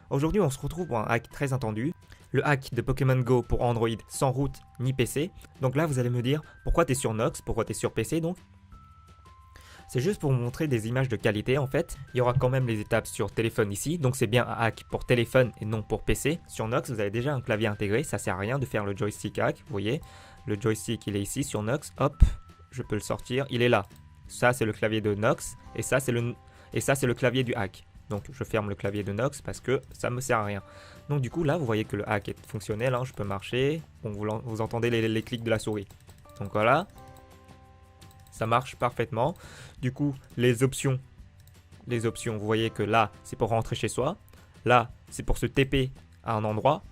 Aujourd'hui, on se retrouve pour un hack très attendu, le hack de Pokémon Go pour Android sans route ni PC. Donc là, vous allez me dire, pourquoi tu es sur Nox, pourquoi tu es sur PC donc? C'est juste pour vous montrer des images de qualité en fait. Il y aura quand même les étapes sur téléphone ici, donc c'est bien un hack pour téléphone et non pour PC. Sur Nox, vous avez déjà un clavier intégré, ça sert à rien de faire le joystick hack, vous voyez. Le joystick, il est ici sur Nox, hop, je peux le sortir, il est là. Ça, c'est le clavier de Nox, et ça, c'est le clavier du hack. Donc je ferme le clavier de Nox parce que ça me sert à rien. Donc du coup là vous voyez que le hack est fonctionnel, hein, je peux marcher, bon, vous entendez les clics de la souris. Donc voilà, ça marche parfaitement. Du coup les options, vous voyez que là c'est pour rentrer chez soi, là c'est pour se TP à un endroit.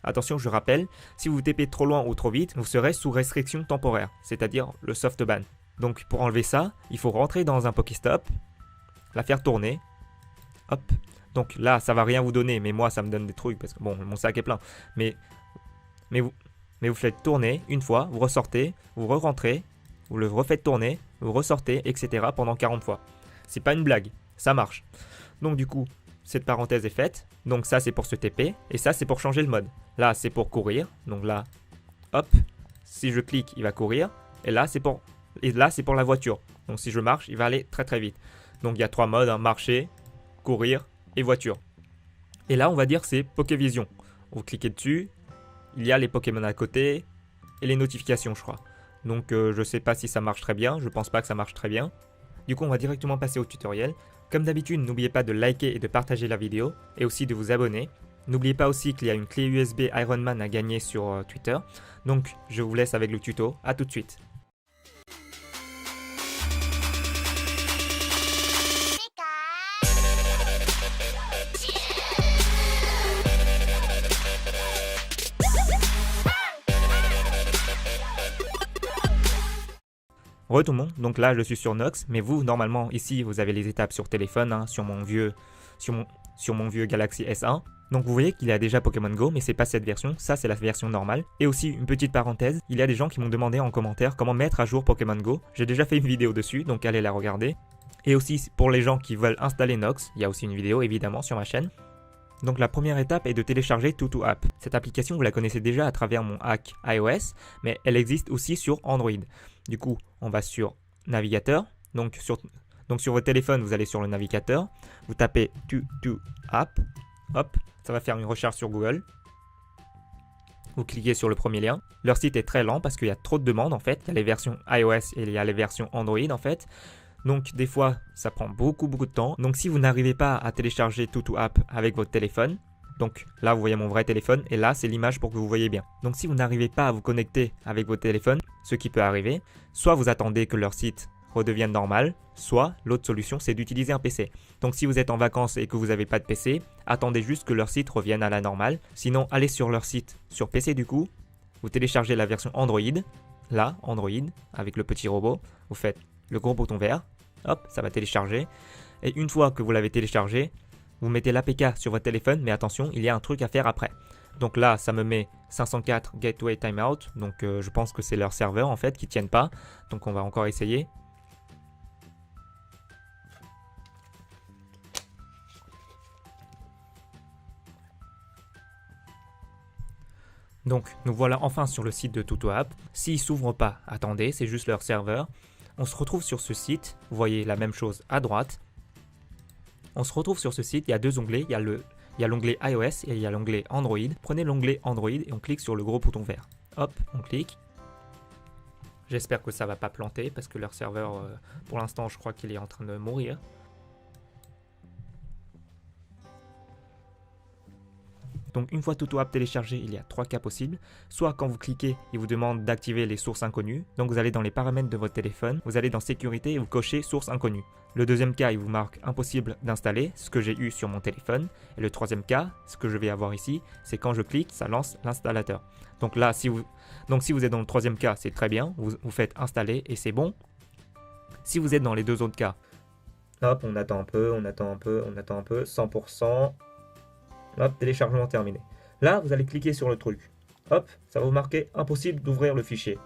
Attention, je rappelle, si vous TP trop loin ou trop vite, vous serez sous restriction temporaire, c'est-à-dire le soft ban. Donc pour enlever ça, il faut rentrer dans un Pokéstop, la faire tourner, hop. Donc là, ça va rien vous donner, mais moi, ça me donne des trucs, parce que bon, mon sac est plein. Mais vous faites tourner une fois, vous ressortez, vous re-rentrez, vous le refaites tourner, vous ressortez, etc. pendant 40 fois. C'est pas une blague, ça marche. Donc du coup, cette parenthèse est faite. Donc ça, c'est pour se TP, et ça, c'est pour changer le mode. Là, c'est pour courir, donc là, hop. Si je clique, il va courir, et là, c'est pour la voiture. Donc si je marche, il va aller très très vite. Donc il y a 3 modes, hein, marcher, courir et voiture. Et là, on va dire c'est Pokévision. Vous cliquez dessus, il y a les Pokémon à côté et les notifications, je crois. Donc je sais pas si ça marche très bien, je pense pas que ça marche très bien. Du coup, on va directement passer au tutoriel. Comme d'habitude, n'oubliez pas de liker et de partager la vidéo et aussi de vous abonner. N'oubliez pas aussi qu'il y a une clé USB Ironman à gagner sur Twitter. Donc je vous laisse avec le tuto, à tout de suite. Re tout le monde, donc là je suis sur Nox, mais vous normalement ici vous avez les étapes sur téléphone, hein, sur mon vieux Galaxy S1. Donc vous voyez qu'il y a déjà Pokémon Go, mais c'est pas cette version, ça c'est la version normale. Et aussi une petite parenthèse, il y a des gens qui m'ont demandé en commentaire comment mettre à jour Pokémon Go. J'ai déjà fait une vidéo dessus, donc allez la regarder. Et aussi pour les gens qui veulent installer Nox, il y a aussi une vidéo évidemment sur ma chaîne. Donc la première étape est de télécharger Tutu App. Cette application vous la connaissez déjà à travers mon hack iOS, mais elle existe aussi sur Android. Du coup, on va sur navigateur. Donc sur votre téléphone, vous allez sur le navigateur. Vous tapez Tutu App. Hop, ça va faire une recherche sur Google. Vous cliquez sur le premier lien. Leur site est très lent parce qu'il y a trop de demandes en fait. Il y a les versions iOS et il y a les versions Android en fait. Donc des fois, ça prend beaucoup de temps. Donc si vous n'arrivez pas à télécharger Tutu App avec votre téléphone, donc là vous voyez mon vrai téléphone et là c'est l'image pour que vous voyez bien. Donc si vous n'arrivez pas à vous connecter avec votre téléphone, ce qui peut arriver, soit vous attendez que leur site redevienne normal, soit l'autre solution c'est d'utiliser un PC. Donc si vous êtes en vacances et que vous n'avez pas de PC, attendez juste que leur site revienne à la normale. Sinon allez sur leur site sur PC du coup, vous téléchargez la version Android, là Android avec le petit robot, vous faites le gros bouton vert, hop, ça va télécharger. Et une fois que vous l'avez téléchargé, vous mettez l'APK sur votre téléphone, mais attention, il y a un truc à faire après. Donc là, ça me met 504 Gateway Timeout, donc je pense que c'est leur serveur en fait qui ne tiennent pas. Donc on va encore essayer. Donc nous voilà enfin sur le site de Tutu App. S'il ne s'ouvre pas, attendez, c'est juste leur serveur. On se retrouve sur ce site, vous voyez la même chose à droite. On se retrouve sur ce site, il y a deux onglets, il y a l'onglet iOS et il y a l'onglet Android. Prenez l'onglet Android et on clique sur le gros bouton vert. Hop, on clique. J'espère que ça va pas planter parce que leur serveur, pour l'instant, je crois qu'il est en train de mourir. Donc une fois Tutu App téléchargé, il y a 3 cas possibles. Soit quand vous cliquez, il vous demande d'activer les sources inconnues. Donc vous allez dans les paramètres de votre téléphone, vous allez dans sécurité et vous cochez source inconnue. Le deuxième cas, il vous marque impossible d'installer, ce que j'ai eu sur mon téléphone. Et le troisième cas, ce que je vais avoir ici, c'est quand je clique, ça lance l'installateur. Donc là, si vous êtes dans le troisième cas, c'est très bien, vous faites installer et c'est bon. Si vous êtes dans les deux autres cas, hop, on attend un peu, 100%. Hop, téléchargement terminé. Là, vous allez cliquer sur le truc. Hop, ça va vous marquer impossible d'ouvrir le fichier.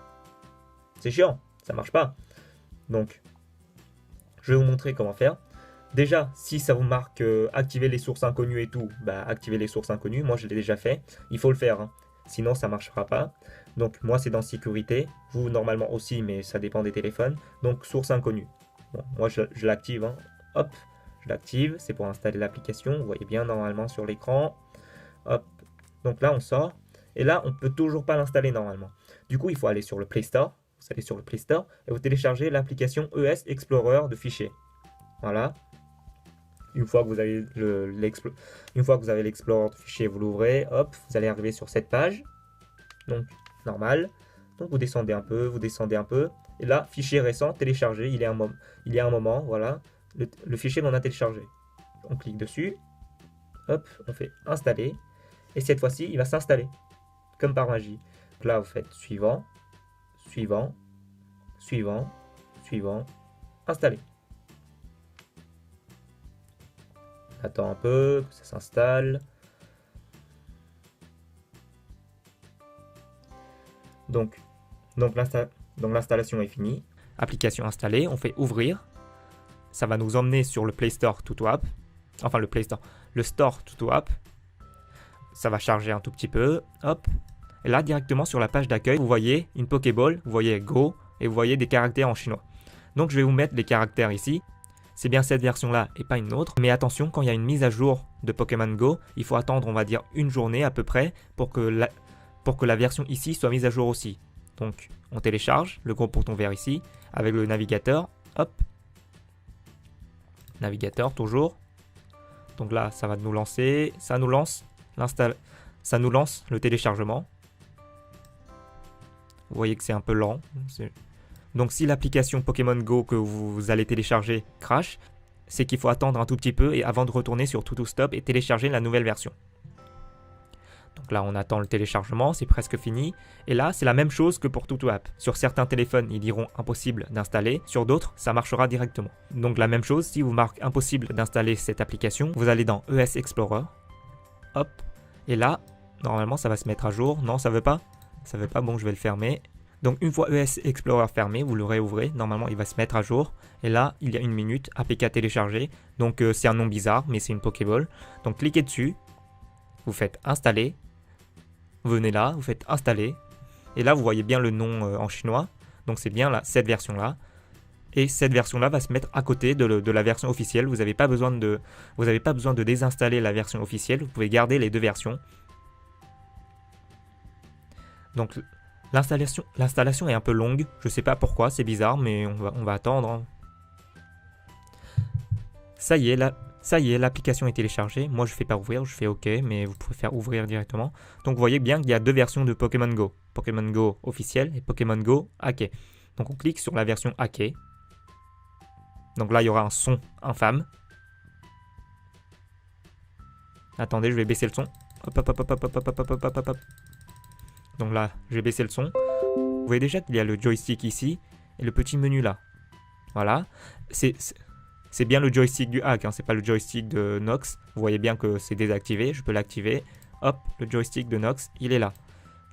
C'est chiant, ça marche pas. Donc, je vais vous montrer comment faire. Déjà, si ça vous marque activer les sources inconnues et tout, bah activez les sources inconnues. Moi, je l'ai déjà fait. Il faut le faire, hein. Sinon, ça ne marchera pas. Donc, moi, c'est dans sécurité. Vous, normalement aussi, mais ça dépend des téléphones. Donc, source inconnue. Bon, moi, je l'active, hein. Hop, je l'active. C'est pour installer l'application. Vous voyez bien normalement sur l'écran. Hop. Donc là, on sort. Et là, on ne peut toujours pas l'installer normalement. Du coup, il faut aller sur le Play Store. Vous allez sur le Play Store et vous téléchargez l'application ES Explorer de fichiers. Voilà. Une fois que vous avez l'Explorer de fichiers, vous l'ouvrez, hop, vous allez arriver sur cette page. Donc, normal. Donc, vous descendez un peu, vous descendez un peu. Et là, fichier récent, téléchargé, il y a un moment, voilà. Le fichier qu'on a téléchargé. On clique dessus. Hop, on fait installer. Et cette fois-ci, il va s'installer. Comme par magie. Donc là, vous faites suivant, suivant, suivant, suivant, installer. On attend un peu, que ça s'installe. Donc l'installation est finie. Application installée, on fait ouvrir. Ça va nous emmener sur le Play Store Tuto App. Enfin, le Play Store, le Store Tuto App. Ça va charger un tout petit peu. Hop. Et là, directement sur la page d'accueil, vous voyez une Pokéball, vous voyez Go, et vous voyez des caractères en chinois. Donc, je vais vous mettre les caractères ici. C'est bien cette version-là et pas une autre. Mais attention, quand il y a une mise à jour de Pokémon Go, il faut attendre, on va dire, une journée à peu près pour que la version ici soit mise à jour aussi. Donc, on télécharge le gros bouton vert ici avec le navigateur. Hop. Navigateur, toujours. Donc là, ça va nous lancer. Ça nous lance le téléchargement. Vous voyez que c'est un peu lent. Donc si l'application Pokémon Go que vous allez télécharger crash, c'est qu'il faut attendre un tout petit peu et avant de retourner sur TutoStop et télécharger la nouvelle version. Donc là, on attend le téléchargement, c'est presque fini. Et là, c'est la même chose que pour Tuto App. Sur certains téléphones, ils diront impossible d'installer. Sur d'autres, ça marchera directement. Donc la même chose, si vous marque impossible d'installer cette application, vous allez dans ES Explorer. Hop. Et là, normalement, ça va se mettre à jour. Non, ça veut pas. Ça veut pas, bon, je vais le fermer. Donc une fois ES Explorer fermé, vous le réouvrez. Normalement, il va se mettre à jour. Et là, il y a une minute, APK téléchargé. Donc c'est un nom bizarre, mais c'est une Pokéball. Donc cliquez dessus. Vous faites installer. Vous venez là, vous faites installer. Et là, vous voyez bien le nom en chinois. Donc c'est bien là, cette version-là. Et cette version-là va se mettre à côté de la version officielle. Vous n'avez pas besoin de désinstaller la version officielle. Vous pouvez garder les deux versions. Donc l'installation est un peu longue. Je ne sais pas pourquoi, c'est bizarre, mais on va attendre, hein. Ça y est, l'application est téléchargée. Moi, je ne fais pas ouvrir, je fais OK, mais vous pouvez faire ouvrir directement. Donc, vous voyez bien qu'il y a deux versions de Pokémon Go. Pokémon Go officiel et Pokémon Go hacké. Donc, on clique sur la version hacké. Donc là, il y aura un son infâme. Attendez, je vais baisser le son. Hop, hop, hop, hop, hop, hop, hop, hop, hop, hop, hop. Donc là, je vais baisser le son. Vous voyez déjà qu'il y a le joystick ici et le petit menu là. Voilà. C'est bien le joystick du hack, hein, c'est pas le joystick de Nox. Vous voyez bien que c'est désactivé, je peux l'activer. Hop, le joystick de Nox, il est là.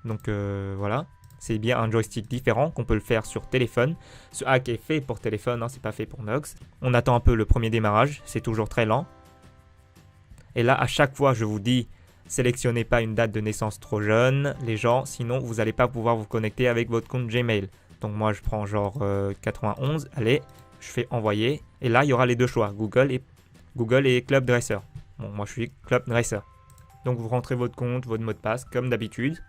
Donc voilà, c'est bien un joystick différent qu'on peut le faire sur téléphone. Ce hack est fait pour téléphone, hein, c'est pas fait pour Nox. On attend un peu le premier démarrage, c'est toujours très lent. Et là, à chaque fois, je vous dis, sélectionnez pas une date de naissance trop jeune, les gens, sinon vous n'allez pas pouvoir vous connecter avec votre compte Gmail. Donc moi, je prends genre 91, allez, je fais envoyer. Et là, il y aura les deux choix, Google et Club Dresser. Bon, moi, je suis Club Dresser. Donc, vous rentrez votre compte, votre mot de passe, comme d'habitude.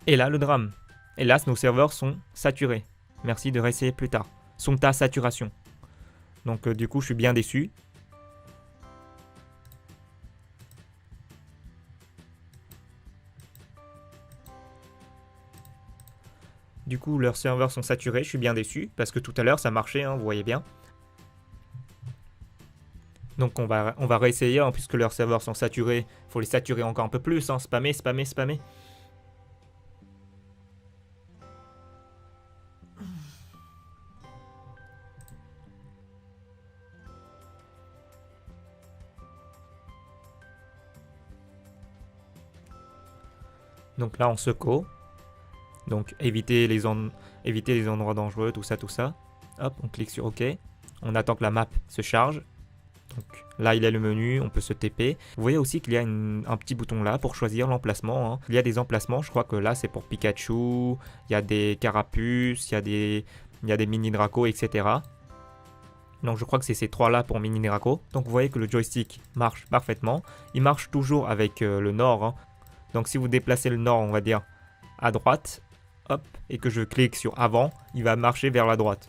Et là, le drame. Hélas, nos serveurs sont saturés. Merci de réessayer plus tard. Sont à saturation. Donc, du coup, je suis bien déçu. Du coup, leurs serveurs sont saturés, je suis bien déçu, parce que tout à l'heure, ça marchait, hein, vous voyez bien. Donc on va réessayer, hein, puisque leurs serveurs sont saturés, il faut les saturer encore un peu plus, hein, spammer, spammer, spammer. Donc là, on seco. Donc éviter les endroits dangereux, tout ça, tout ça. Hop, on clique sur OK. On attend que la map se charge. Donc là, il y a le menu, on peut se TP. Vous voyez aussi qu'il y a un petit bouton là pour choisir l'emplacement. Il y a des emplacements, je crois que là, c'est pour Pikachu. Il y a des carapuces, il y a des mini Draco, etc. Donc je crois que c'est ces trois là pour mini Draco. Donc vous voyez que le joystick marche parfaitement. Il marche toujours avec le nord. Donc si vous déplacez le nord, on va dire à droite, hop, et que je clique sur avant, il va marcher vers la droite.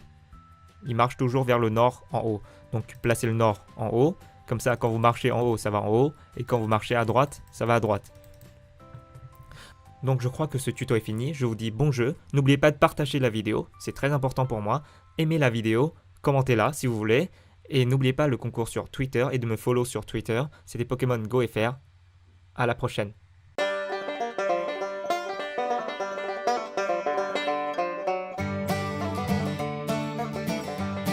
Il marche toujours vers le nord en haut. Donc placez le nord en haut. Comme ça, quand vous marchez en haut, ça va en haut. Et quand vous marchez à droite, ça va à droite. Donc je crois que ce tuto est fini. Je vous dis bon jeu. N'oubliez pas de partager la vidéo. C'est très important pour moi. Aimez la vidéo. Commentez-la si vous voulez. Et n'oubliez pas le concours sur Twitter et de me follow sur Twitter. C'était Pokémon Go FR. À la prochaine.